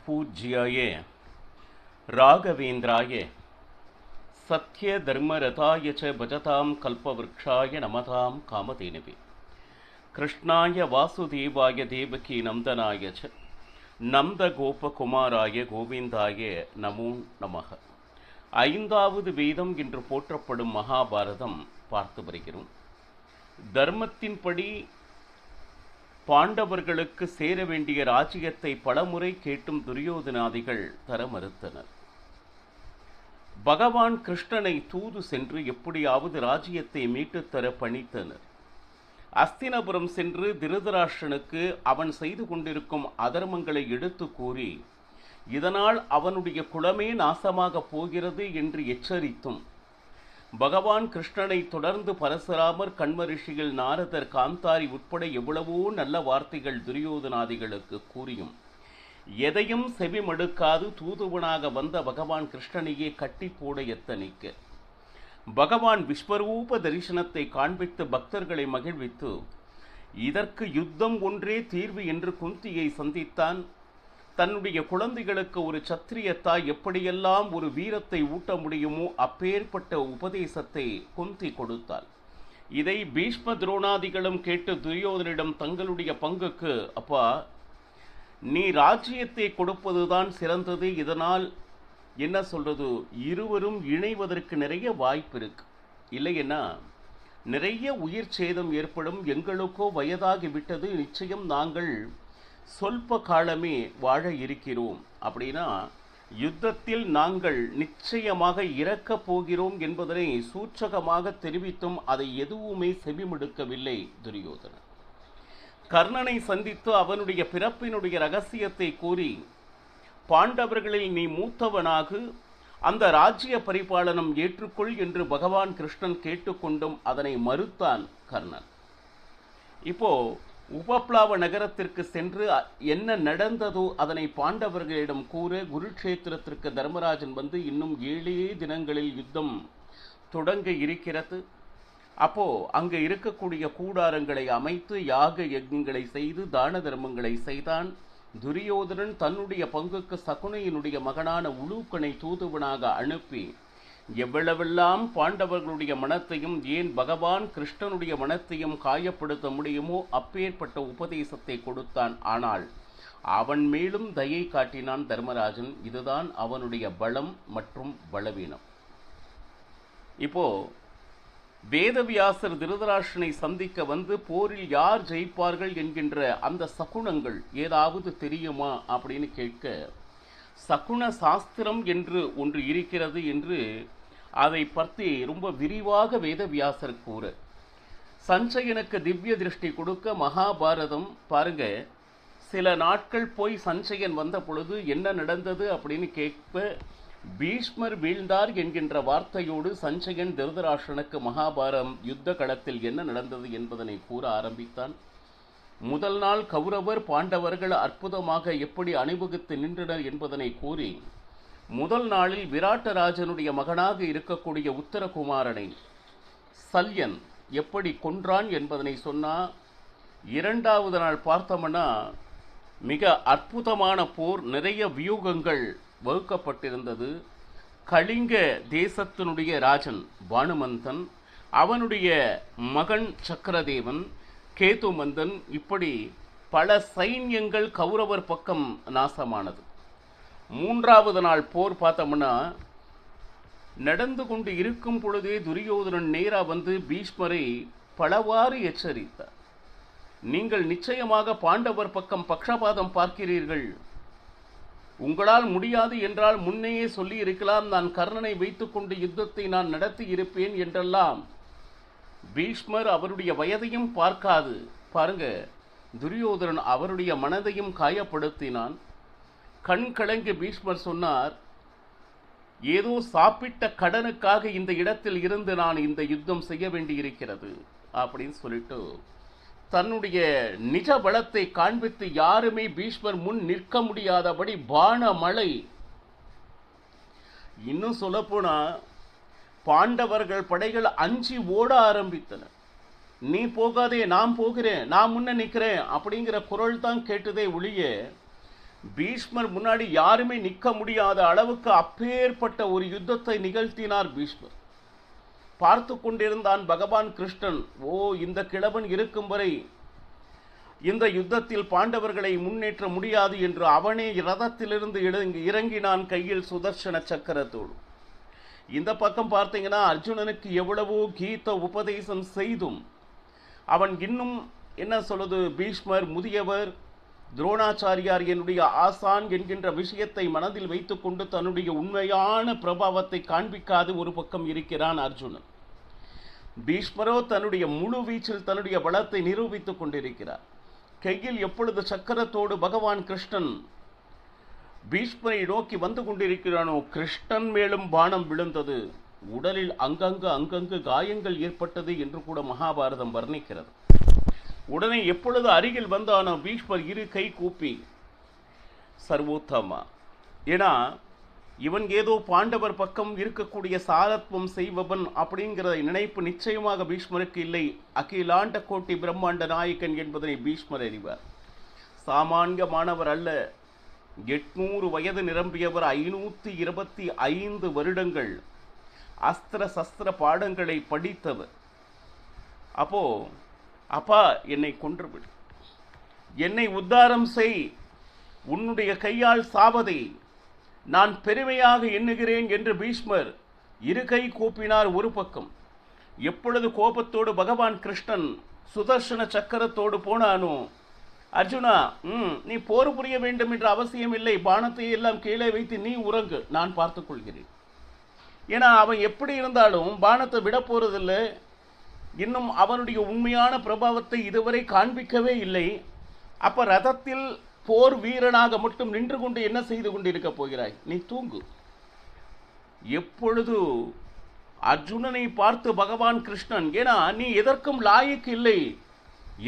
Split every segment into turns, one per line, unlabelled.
பூஜ்யாய ராகவேந்திராய சத்ய தர்மரதாய ச பஜதாம் கல்பவ்ருக்ஷாய நமதாம் காமதேனுவே கிருஷ்ணாய வாசுதேவாய தேவகி நந்தனாய ச நந்த கோபகுமாராய கோவிந்தாய நமோ நமக. ஐந்தாவது வேதம் என்று போற்றப்படும் மகாபாரதம் பார்த்து வருகிறோம். தர்மத்தின்படி பாண்டவர்களுக்கு சேர வேண்டிய ராஜ்யத்தை பலமுறை கேட்டும் துரியோதனாதிகள் தர மறுத்தனர். பகவான் கிருஷ்ணனை தூது சென்று எப்படியாவது ராஜ்யத்தை மீட்டுத்தர பணித்தனர். அஸ்தினபுரம் சென்று திருதராஷ்டிரனுக்கு அவன் செய்து கொண்டிருக்கும் அதர்மங்களை எடுத்து கூறி இதனால் அவனுடைய குலமே நாசமாக போகிறது என்று எச்சரித்தும் பகவான் கிருஷ்ணனை தொடர்ந்து பரசுராமர், கண்மரிஷிகள், நாரதர், காந்தாரி உட்பட எவ்வளவோ நல்ல வார்த்தைகள் துரியோதனாதிகளுக்கு கூறியும் எதையும் செவிமடுக்காது தூதுவனாக வந்த பகவான் கிருஷ்ணனையே கட்டி போட எத்தனிக்க பகவான் விஸ்வரூப தரிசனத்தை காண்பித்து பக்தர்களை மகிழ்வித்து இதற்கு யுத்தம் ஒன்றே தீர்வு என்று குந்தியை சந்தித்தான். தன்னுடைய குழந்தைகளுக்கு ஒரு சத்திரிய தாய் எப்படியெல்லாம் ஒரு வீரத்தை ஊட்ட முடியுமோ அப்பேற்பட்ட உபதேசத்தை குந்தி கொடுத்தாள். இதை பீஷ்ம துரோணாதிகளும் கேட்டு துரியோதனிடம் தங்களுடைய பங்குக்கு, அப்பா நீ ராஜ்யத்தை கொடுப்பதுதான் சிறந்தது, இதனால் என்ன சொல்றது, இருவரும் இணைவதற்கு நிறைய வாய்ப்பு இருக்கு, இல்லைன்னா நிறைய உயிர் சேதம் ஏற்படும், எங்களுக்கோ வயதாகி விட்டது, நிச்சயம் நாங்கள் சொல்ப காலமே வாழ இருக்கிறோம், அப்படின்னா யுத்தத்தில் நாங்கள் நிச்சயமாக இறக்கப் போகிறோம் என்பதனை சூச்சகமாக தெரிவித்தும் அதை எதுவுமே செவிமடுக்கவில்லை துரியோதனன். கர்ணனை சந்தித்து அவனுடைய பிறப்பினுடைய ரகசியத்தை கூறி பாண்டவர்களில் நீ மூத்தவனாகு, அந்த ராஜ்ய பரிபாலனம் ஏற்றுக்கொள் என்று பகவான் கிருஷ்ணன் கேட்டுக்கொண்டும் அதனை மறுத்தான் கர்ணன். இப்போ உபப்ளாவ நகரத்திற்கு சென்று என்ன நடந்ததோ அதனை பாண்டவர்களிடம் கூற குருக்ஷேத்திரத்திற்கு தர்மராஜன் வந்து இன்னும் 7 தினங்களில் யுத்தம் தொடங்க இருக்கிறது. அப்போ அங்கு இருக்கக்கூடிய கூடாரங்களை அமைத்து யாக யஜ்ஞங்களை செய்து தான தர்மங்களை செய்தான். துரியோதனன் தன்னுடைய பங்குக்கு சகுனையினுடைய மகனான உலூக்கனை தூதுவனாக அனுப்பி எவ்வளவெல்லாம் பாண்டவர்களுடைய மனத்தையும் ஏன் பகவான் கிருஷ்ணனுடைய மனத்தையும் காயப்படுத்த முடியுமோ அப்பேற்பட்ட உபதேசத்தை கொடுத்தான். ஆனால் அவன் மேலும் தயை காட்டினான் தர்மராஜன். இதுதான் அவனுடைய பலம் மற்றும் பலவீனம். இப்போ வேதவியாசர் திருதராஷ்டிரனை சந்திக்க வந்து போரில் யார் ஜெயிப்பார்கள் என்கின்ற அந்த சகுனங்கள் ஏதாவது தெரியுமா அப்படின்னு கேட்க, சகுன சாஸ்திரம் என்று ஒன்று இருக்கிறது என்று அதை பற்றி ரொம்ப விரிவாக வேதவியாசர் கூற, சஞ்சயனுக்கு திவ்ய திருஷ்டி கொடுக்க மகாபாரதம் பாருங்க, சில நாட்கள் போய் சஞ்சயன் வந்த பொழுது என்ன நடந்தது அப்படின்னு கேட்ப, பீஷ்மர் வீழ்ந்தார் என்கின்ற வார்த்தையோடு சஞ்சயன் திருதராஷ்டிரனுக்கு மகாபாரதம் யுத்த களத்தில் என்ன நடந்தது என்பதனை கூற ஆரம்பித்தான். முதல் நாள் கௌரவர் பாண்டவர்கள் அற்புதமாக எப்படி அணிவகுத்து நின்றனர் என்பதனை கூறி, முதல் நாளில் விராட்டராஜனுடைய மகனாக இருக்கக்கூடிய உத்தரகுமாரனை சல்யன் எப்படி கொன்றான் என்பதனை சொன்னா, இரண்டாவது நாள் பார்த்தோம்னா மிக அற்புதமான போர், நிறைய வியூகங்கள் வகுக்கப்பட்டிருந்தது. கலிங்க தேசத்தினுடைய ராஜன் பானுமந்தன், அவனுடைய மகன் சக்கரதேவன், கேதுமந்தன், இப்படி பல சைன்யங்கள் கௌரவர் பக்கம் நாசமானது. மூன்றாவது நாள் போர் பார்த்தோம்னா நடந்து கொண்டு இருக்கும் பொழுதே துரியோதனன் நேரா வந்து பீஷ்மரை பலவாறு எச்சரித்தார். நீங்கள் நிச்சயமாக பாண்டவர் பக்கம் பக்ஷபாதம் பார்க்கிறீர்கள், உங்களால் முடியாது என்றால் முன்னையே சொல்லி இருக்கலாம், நான் கர்ணனை வைத்துக்கொண்டு யுத்தத்தை நான் நடத்தி இருப்பேன் என்றெல்லாம் பீஷ்மர் அவருடைய வயதையும் பார்க்காது பாருங்க, துரியோதனன் அவருடைய மனதையும் காயப்படுத்தினான். கண் கலங்கி பீஷ்மர் சொன்னார், ஏதோ சாப்பிட்ட கடனுக்காக இந்த இடத்தில் இருந்து நான் இந்த யுத்தம் செய்ய வேண்டியிருக்கிறது அப்படின்னு சொல்லிட்டு தன்னுடைய நிஜ பலத்தை காண்பித்து யாருமே பீஷ்மர் முன் நிற்க முடியாதபடி பான மழை. இன்னும் சொல்ல போனா பாண்டவர்கள் படைகள் அஞ்சி ஓட ஆரம்பித்தனர். நீ போகாதே, நான் போகிறேன், நான் முன்ன நிற்கிறேன் அப்படிங்கிற குரல் தான் கேட்டதே ஒழிய பீஷ்மர் முன்னாடி யாருமே நிற்க முடியாத அளவுக்கு அப்பேற்பட்ட ஒரு யுத்தத்தை நிகழ்த்தினார் பீஷ்மர். பார்த்து கொண்டிருந்தான் பகவான் கிருஷ்ணன். ஓ, இந்த கிழவன் இருக்கும் வரை இந்த யுத்தத்தில் பாண்டவர்களை முன்னேற்ற முடியாது என்று அவனே ரதத்திலிருந்து இறங்கினான் கையில் சுதர்சன சக்கரத்தோடு. இந்த பக்கம் பார்த்தீங்கன்னா அர்ஜுனனுக்கு எவ்வளவோ கீத உபதேசம் செய்தும் அவன் இன்னும் என்ன சொல்லுது, பீஷ்மர் முதியவர், துரோணாச்சாரியார் என்னுடைய ஆசான் என்கின்ற விஷயத்தை மனதில் வைத்துக்கொண்டு தன்னுடைய உண்மையான பிரபாவத்தை காண்பிக்காது ஒரு பக்கம் இருக்கிறான் அர்ஜுனன். பீஷ்மரோ தன்னுடைய முழு வீச்சில் தன்னுடைய பலத்தை நிரூபித்துக் கொண்டிருக்கிறார். கையில் எப்பொழுது சக்கரத்தோடு பகவான் கிருஷ்ணன் பீஷ்மரை நோக்கி வந்து கொண்டிருக்கிறானோ, கிருஷ்ணன் மேலும் பானம் விழுந்தது. உடலில் அங்கங்கு காயங்கள் ஏற்பட்டது என்று கூட மகாபாரதம் வர்ணிக்கிறது. உடனே எப்பொழுது அருகில் வந்தானோ பீஷ்மர் இரு கை கூப்பி, சர்வோத்தமா, ஏன்னா இவன் ஏதோ பாண்டவர் பக்கம் இருக்கக்கூடிய சாரத்வம் செய்பவன் அப்படிங்கிற நினைப்பு நிச்சயமாக பீஷ்மருக்கு இல்லை. அகிலாண்ட கோட்டி பிரம்மாண்ட நாயக்கன் என்பதனை பீஷ்மர் அறிவார். சாமானியமானவர் அல்ல. 800 வயது நிரம்பியவர். 525 வருடங்கள் அஸ்திர சஸ்திர பாடங்களை படித்தவர். அப்போ, அப்பா என்னை கொன்றுவிடு, என்னை உத்தாரம் செய், உன்னுடைய கையால் சாவதை நான் பெருமையாக எண்ணுகிறேன் என்று பீஷ்மர் இரு கை கூப்பினார். ஒரு பக்கம் எப்பொழுது கோபத்தோடு பகவான் கிருஷ்ணன் சுதர்சன சக்கரத்தோடு போனானோ, அர்ஜுனா, நீ போர் புரிய வேண்டும் என்ற அவசியம் இல்லை, பானத்தை எல்லாம் கீழே வைத்து நீ உறங்கு, நான் பார்த்துக் கொள்கிறேன். ஏன்னா அவன் எப்படி இருந்தாலும் பானத்தை விட போறதில்லை. இன்னும் அவனுடைய உண்மையான பிரபாவத்தை இதுவரை காண்பிக்கவே இல்லை. அப்ப ரதத்தில் போர் வீரனாக மட்டும் நின்று கொண்டு என்ன செய்து கொண்டிருக்க போகிறாய்? நீ தூங்கு. எப்பொழுது அர்ஜுனனை பார்த்து பகவான் கிருஷ்ணன், ஏன்னா நீ எதற்கும் லாயக்கு இல்லை,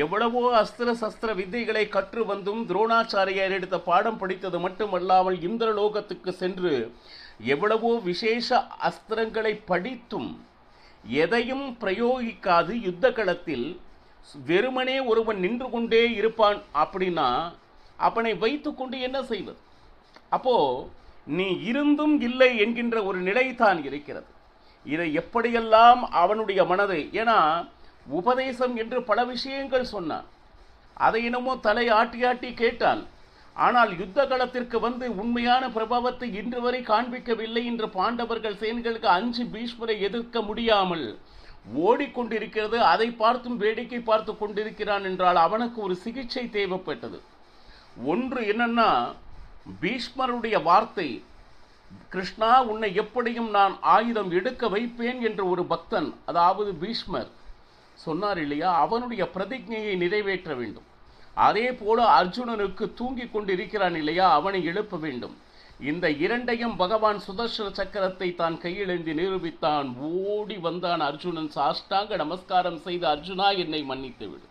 எவ்வளவோ அஸ்திர சஸ்திர வித்தைகளை கற்று வந்தும் துரோணாச்சாரியார் எடுத்த பாடம் படித்தது மட்டுமல்லாமல் இந்திரலோகத்துக்கு சென்று எவ்வளவோ விசேஷ அஸ்திரங்களை படித்தும் எதையும் பிரயோகிக்காது யுத்த களத்தில் வெறுமனே ஒருவன் நின்று கொண்டே இருப்பான். அப்படின்னா அவனை வைத்துக்கொண்டு என்ன செய்வது? அப்போ நீ இருந்தும் இல்லை என்கின்ற ஒரு நிலைதான் இருக்கிறது. இதை எப்படியெல்லாம் அவனுடைய மனதை, ஏன்னா உபதேசம் என்று பல விஷயங்கள் சொன்னான், அதை என்னமோ தலை ஆட்டி ஆட்டி கேட்டான். ஆனால் யுத்த களத்திற்கு வந்து உண்மையான பிரபாவத்தை இன்று வரை காண்பிக்கவில்லை என்று பாண்டவர்கள் சேனைகளுக்கு அஞ்சு பீஷ்மரை எதிர்க்க முடியாமல் ஓடிக்கொண்டிருக்கிறது. அதை பார்த்தும் வேடிக்கை பார்த்து கொண்டிருக்கிறான் என்றால் அவனுக்கு ஒரு சிகிச்சை தேவைப்பட்டது. ஒன்று என்னன்னா, பீஷ்மருடைய வார்த்தை, கிருஷ்ணா உன்னை எப்படியும் நான் ஆயுதம் எடுக்க வைப்பேன் என்று ஒரு பக்தன், அதாவது பீஷ்மர் சொன்னார் இல்லையா, அவனுடைய பிரதிஜையை நிறைவேற்ற வேண்டும். அதே போல அர்ஜுனனுக்கு தூங்கிக் கொண்டிருக்கிறான் இல்லையா, அவனை எழுப்ப வேண்டும். இந்த இரண்டையும் பகவான் சுதர்சன சக்கரத்தை தான் கையிலேந்தி நிரூபித்தான். ஓடி வந்தான் அர்ஜுனன். சாஷ்டாங்க நமஸ்காரம் செய்து, அர்ஜுனா என்னை மன்னித்து விடு,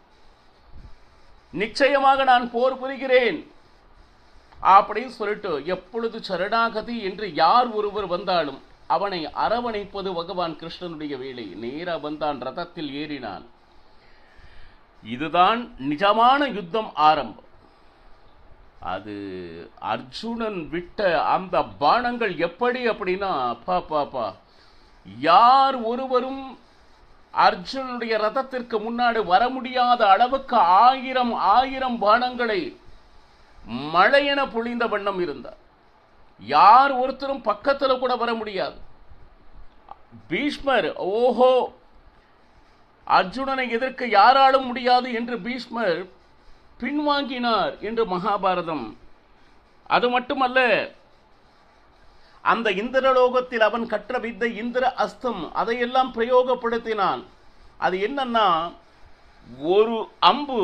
நிச்சயமாக நான் போர் புரிகிறேன் அப்படின்னு சொல்லிட்டு, எப்பொழுது சரணாகதி என்று யார் ஒருவர் வந்தாலும் அவனை அரவணைப்பது பகவான் கிருஷ்ணனுடைய வேலை. நேரா வந்தான், ரதத்தில் ஏறினான். இதுதான் நிஜமான யுத்தம் ஆரம்பம். அது அர்ஜுனன் விட்ட அந்த பானங்கள் எப்படி அப்படின்னா, பாப்பா யார் ஒருவரும் அர்ஜுனுடைய ரதத்திற்கு முன்னாடி வர முடியாத அளவுக்கு 1000 பானங்களை மழையென பொழிந்த வண்ணம் இருந்தார். யார் ஒருத்தரும் பக்கத்தில் கூட வர முடியாது. பீஷ்மர், ஓஹோ, அர்ஜுனனை எதிர்க்க யாராலும் முடியாது என்று பீஷ்மர் பின்வாங்கினார் என்று மகாபாரதம். அது மட்டுமல்ல, அந்த இந்திரலோகத்தில் அவன் கற்ற வித்தை இந்திர அஸ்தம், அதையெல்லாம் பிரயோகப்படுத்தினான். அது என்னன்னா, ஒரு அம்பு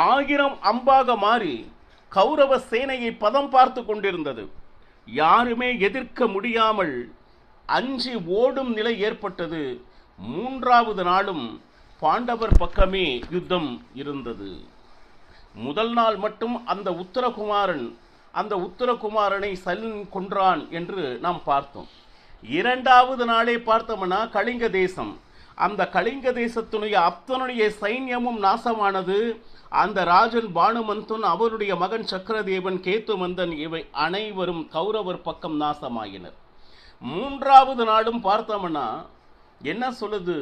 1000 அம்பாக மாறி கௌரவ சேனையை பதம் பார்த்து கொண்டிருந்தது. யாருமே எதிர்க்க முடியாமல் அஞ்சி ஓடும் நிலை ஏற்பட்டது. 3வது நாளும் பாண்டவர் பக்கமே யுத்தம் இருந்தது. முதல் நாள் மட்டும் அந்த உத்தரகுமாரனை சலன் கொன்றான் என்று நாம் பார்த்தோம். 2வது நாளே பார்த்தோம்னா கலிங்க தேசம், அந்த கலிங்க தேசத்தினுடைய அத்தனுடைய சைன்யமும் நாசமானது. அந்த ராஜன் பானுமந்தன், அவருடைய மகன் சக்கரதேவன், கேத்துமந்தன் இவை அனைவரும் கௌரவர் பக்கம் நாசமாயினர். மூன்றாவது நாடும் பார்த்தோம்னா என்ன சொல்லுது?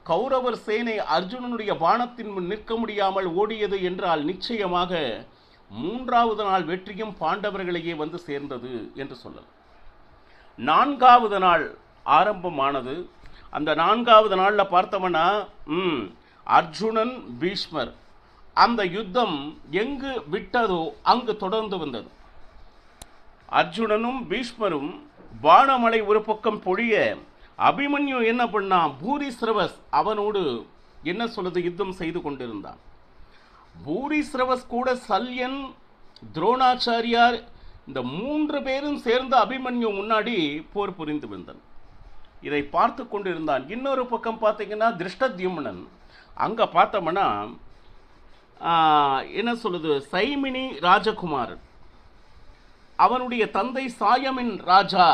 கௌரவர் சேனை அர்ஜுனனுடைய பானத்தின் முன் நிற்க முடியாமல் ஓடியது என்றால் நிச்சயமாக மூன்றாவது நாள் வெற்றியும் பாண்டவர்களையே வந்து சேர்ந்தது என்று சொல்லலாம். நான்காவது நாள் ஆரம்பமானது. அந்த நான்காவது நாளில் பார்த்தோம்னா அர்ஜுனன் பீஷ்மர் அந்த யுத்தம் எங்கு விட்டதோ அங்கு தொடர்ந்து வந்தது. அர்ஜுனனும் பீஷ்மரும் பானமலை ஒரு பக்கம் பொழிய, அபிமன்யு என்ன பண்ணா, பூரிஸ்ரவஸ் அவனோடு என்ன சொல்லுது யுத்தம் செய்து கொண்டிருந்தான். பூரிஸ்ரவஸ் கூட சல்யன், துரோணாச்சாரியார் இந்த 3 பேரும் சேர்ந்து அபிமன்யு முன்னாடி போர் புரிந்து வந்தான். இதை பார்த்து கொண்டிருந்தான். இன்னொரு பக்கம் பார்த்தீங்கன்னா திருஷ்டத்யும்னன், அங்கே பார்த்தோம்னா என்ன சொல்லுது, சைமினி ராஜகுமாரன், அவனுடைய தந்தை சாயமின் ராஜா,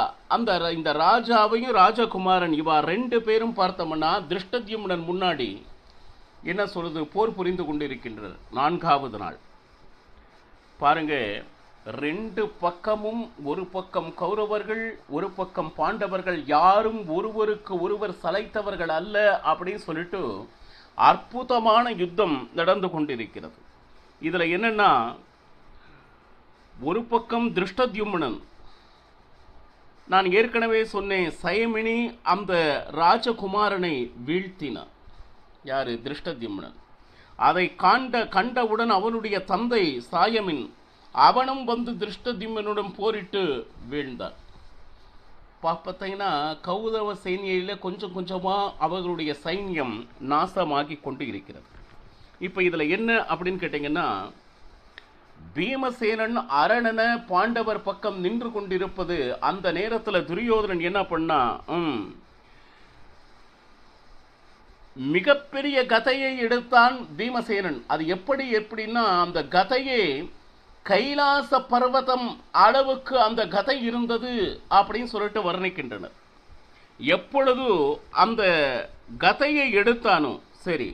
இந்த ராஜாவையும் ராஜகுமாரன் இவா 2 பேரும் பார்த்தோம்னா திருஷ்டத்யும்னன் முன்னாடி என்ன சொல்லுது போர் புரிந்து கொண்டிருக்கின்றனர். நான்காவது நாள் பாருங்க, 2 பக்கமும், ஒரு பக்கம் கௌரவர்கள், ஒரு பக்கம் பாண்டவர்கள், யாரும் ஒருவருக்கு ஒருவர் சளைத்தவர்கள் அல்ல அப்படின்னு சொல்லிட்டு அற்புதமான யுத்தம் நடந்து கொண்டிருக்கிறது. இதுல என்னன்னா, ஒரு பக்கம் திருஷ்டத்யும்னன், நான் ஏற்கனவே சொன்னேன், சயமினி அந்த ராஜகுமாரனை வீழ்த்தினான். யாரு? திருஷ்டத்யும்னன். அதை கண்டவுடன் அவனுடைய தந்தை சாயமின் அவனும் வந்து திருஷ்டத்யும்னனுடன் போரிட்டு வீழ்ந்தார். பார்த்தீங்கன்னா கௌரவ சைன்யில கொஞ்சம் கொஞ்சமா அவர்களுடைய சைன்யம் நாசமாகி கொண்டு இருக்கிறது. இப்போ இதுல என்ன அப்படின்னு கேட்டீங்கன்னா, பீமசேனன் அரணன பாண்டவர் பக்கம் நின்று கொண்டிருப்பது, அந்த நேரத்தில் துரியோதனன் என்ன பண்ணா, மிகப்பெரிய கதையை எடுத்தான் பீமசேனன். அது எப்படின்னா, அந்த கதையே கைலாச பர்வதம் அளவுக்கு அந்த கதை இருந்தது அப்படின்னு சொல்லிட்டு வர்ணிக்கின்றனர். எப்பொழுது அந்த கதையை எடுத்தானோ, சரி,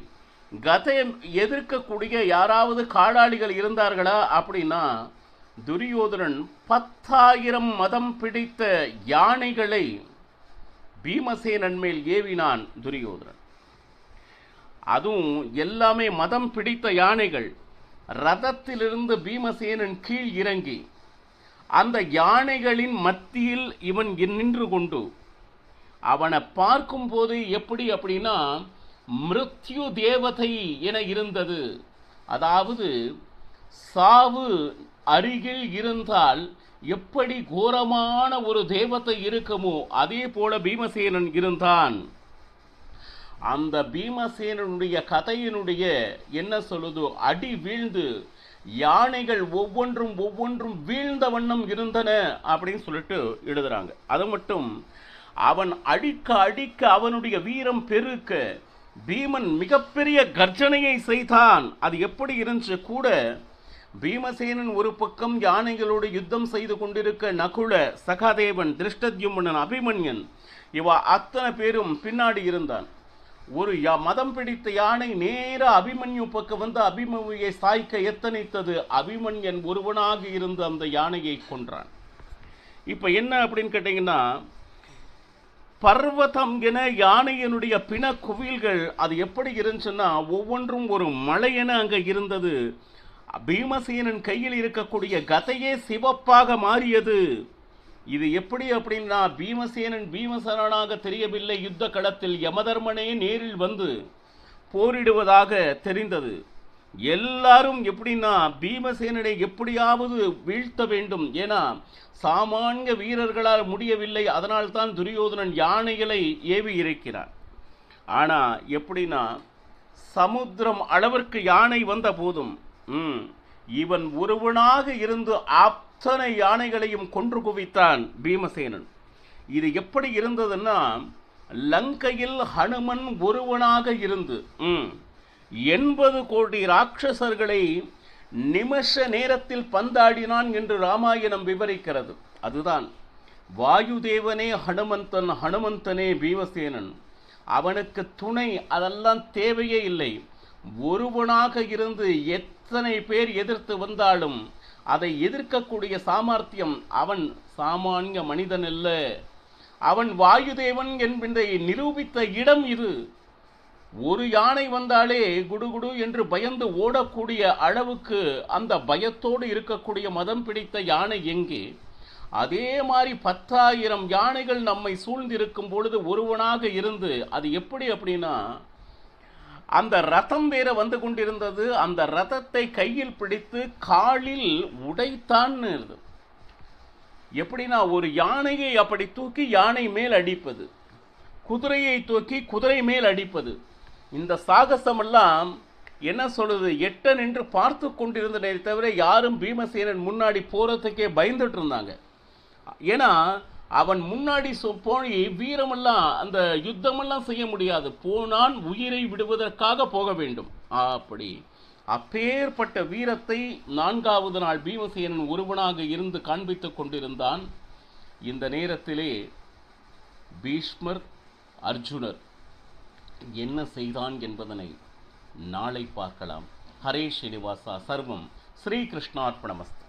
கதை எதிர்க்கக்கூடிய யாராவது காடாளிகள் இருந்தார்களா அப்படின்னா, துரியோதனன் 10,000 மதம் பிடித்த யானைகளை பீமசேனன் மேல் ஏவினான் துரியோதனன். அதுவும் எல்லாமே மதம் பிடித்த யானைகள். ரதத்திலிருந்து பீமசேனன் கீழ் இறங்கி அந்த யானைகளின் மத்தியில் இவன் நின்று கொண்டு, அவனை பார்க்கும் போது எப்படி அப்படின்னா மிருத்யு தேவதை என இருந்தது. அதாவது சாவு அருகில் இருந்தால் எப்படி கோரமான ஒரு தேவதை இருக்குமோ அதே போல பீமசேனன் இருந்தான். அந்த பீமசேனனுடைய கதையினுடைய என்ன சொல்லுதோ, அடி வீழ்ந்து யானைகள் ஒவ்வொன்றும் வீழ்ந்த வண்ணம் இருந்தன அப்படின்னு சொல்லிட்டு எழுதுறாங்க. அது மட்டும் அவன் அடிக்க அவனுடைய வீரம் பெருக்க பீமன் மிகப்பெரிய கர்ஜனையை செய்தான். அது எப்படி இருந்துச்சு கூட, பீமசேனன் ஒரு பக்கம் யானைகளோடு யுத்தம் செய்து கொண்டிருக்க, நகுல, சகாதேவன், திருஷ்டத்யும்னன், அபிமன்யன் இவா அத்தனை பேரும் பின்னாடி இருந்தான். ஒரு மதம் பிடித்த யானை நேர அபிமன்யு பக்கம் வந்து அபிமன்யுவை சாய்க்க எத்தனைத்தது. அபிமன்யன் ஒருவனாக இருந்து அந்த யானையை கொன்றான். இப்ப என்ன அப்படின்னு கேட்டீங்கன்னா, பர்வதம் என யானையினுடைய பிண குவில்கள் அது எப்படி இருந்துச்சுன்னா ஒவ்வொன்றும் ஒரு மலை என அங்க இருந்தது. பீமசேனன் கையில் இருக்கக்கூடிய கதையே சிவப்பாக மாறியது. இது எப்படி அப்படின்னா, பீமசேனாக தெரியவில்லை, யுத்த களத்தில் யமதர்மனே நேரில் வந்து போரிடுவதாக தெரிந்தது. எல்லாரும் எப்படின்னா பீமசேனனை எப்படியாவது வீழ்த்த வேண்டும், ஏன்னா சாமானிய வீரர்களால் முடியவில்லை. அதனால் தான் துரியோதனன் யானைகளை ஏவி இருக்கிறான். ஆனா எப்படின்னா, சமுத்திரம் அளவிற்கு யானை வந்த போதும் இவன் ஒருவனாக இருந்து அத்தனை யானைகளையும் கொன்று குவித்தான் பீமசேனன். இது எப்படி இருந்ததுன்னா, லங்கையில் ஹனுமன் ஒருவனாக இருந்து 80 கோடி ராட்சசர்களை நிமிஷ நேரத்தில் பந்தாடினான் என்று ராமாயணம் விவரிக்கிறது. அதுதான் வாயுதேவனே ஹனுமந்தன், ஹனுமந்தனே பீமசேனன். அவனுக்கு துணை அதெல்லாம் தேவையே இல்லை. ஒருவனாக இருந்து எத்தனை பேர் எதிர்த்து வந்தாலும் அதை எதிர்க்கக்கூடிய சாமர்த்தியம், அவன் சாமானிய மனிதன் அல்ல, அவன் வாயுதேவன் என்பதை நிரூபித்த இடம் இது. ஒரு யானை வந்தாலே குடுகுடு என்று பயந்து ஓடக்கூடிய அளவுக்கு அந்த பயத்தோடு இருக்கக்கூடிய மதம் பிடித்த யானை எங்கே? அதே மாதிரி 10,000 யானைகள் நம்மை சூழ்ந்திருக்கும் பொழுது ஒருவனாக இருந்து, அது எப்படி அப்படின்னா, அந்த ரதம் வேற வந்து கொண்டிருந்தது, அந்த ரதத்தை கையில் பிடித்து காலில் உடைத்தான்னு. எப்படின்னா, ஒரு யானையை அப்படி தூக்கி யானை மேல் அடிப்பது, குதிரையை தூக்கி குதிரை மேல் அடிப்பது. இந்த சாகசமெல்லாம் என்ன சொல்லுது, எட்ட நின்று பார்த்து கொண்டிருந்தனே தவிர யாரும் பீமசேனன் முன்னாடி போறதுக்கே பயந்துட்டு இருந்தாங்க. ஏன்னா அவன் முன்னாடி போய் வீரமெல்லாம் அந்த யுத்தமெல்லாம் செய்ய முடியாது, போனான் உயிரை விடுவதற்காக போக வேண்டும். அப்படி அப்பேற்பட்ட வீரத்தை 4வது நாள் பீமசேனன் ஒருவனாக இருந்து காண்பித்துக் கொண்டிருந்தான். இந்த நேரத்திலே பீஷ்மர் அர்ஜுனர் என்ன செய்தான் என்பதனை நாளை பார்க்கலாம். ஹரே ஸ்ரீனிவாசா. சர்வம் ஸ்ரீகிருஷ்ணார்ப்பணமஸ்து.